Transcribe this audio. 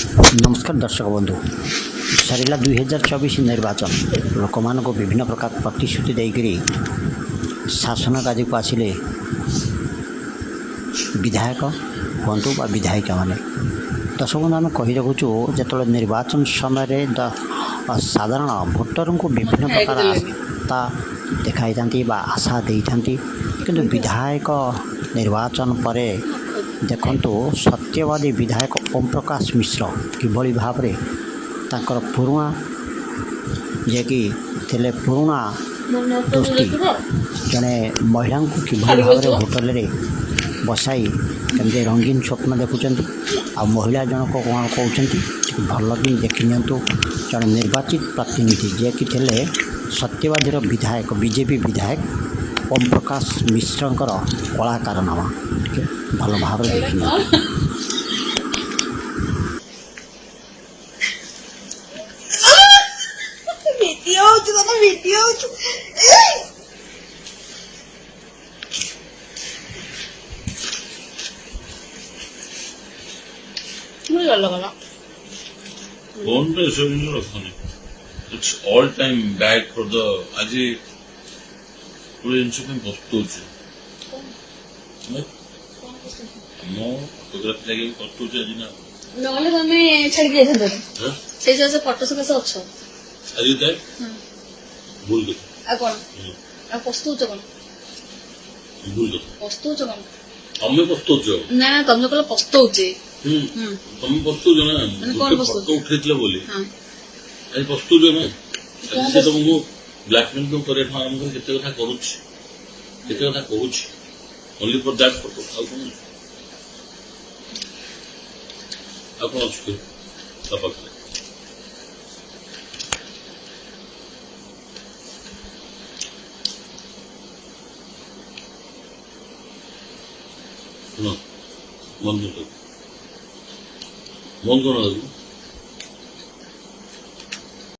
नमस्कार दर्शक बंधु सरिला 2024 निर्वाचन लोक मान विभिन्न प्रकार प्रतिश्रुति देकर शासन कार्य को आसिले विधायक बंधु बा विधायिका माने दर्शक बंधु आम कही रखुचु जो निर्वाचन समय साधारण भोटर को विभिन्न प्रकार आस्था देखाई था आशा दे था कि विधायक निर्वाचन पर देखंतु सत्यवादी विधायक ओम प्रकाश मिश्र किभली भाव रे तांकर पुरुणा जे कि थिले पुरुणा दोस्ती जड़े महिला को किभली भाव रे होटल रे बसाई केमते रंगीन स्वप्न देखुं आ महिला जनक कौन कहते भल कि देखी नियंतु जड़े निर्वाचित प्रतिनिधि जे कि थिले सत्यवादी विधायक बीजेपी विधायक ओम प्रकाश मिश्रंकर कला कारनामा भल भाव देखी It's all time bad for the आज पूरे इंसान बस्तूचे मो फोटोग्राफी लगे बस्तूचे आज ना नॉले हमें छड़ दिए थे तो से जैसे फोटो से कैसे अच्छा आज ये भूल गए आ बस्तूचे कौन भूल गए बस्तूचे कौन हमें बस्तूचे ना तुमने कल बस्तूचे तुम बस्तूचे ना कौन बस्तू फोटो उठे थे बोली आज बस्तूचे ना से तुमको ब्लैकमेल को करे था हमको कितने कथा करूच ओनली फॉर दैट फोटो आपन अच्छे तपक ना मन को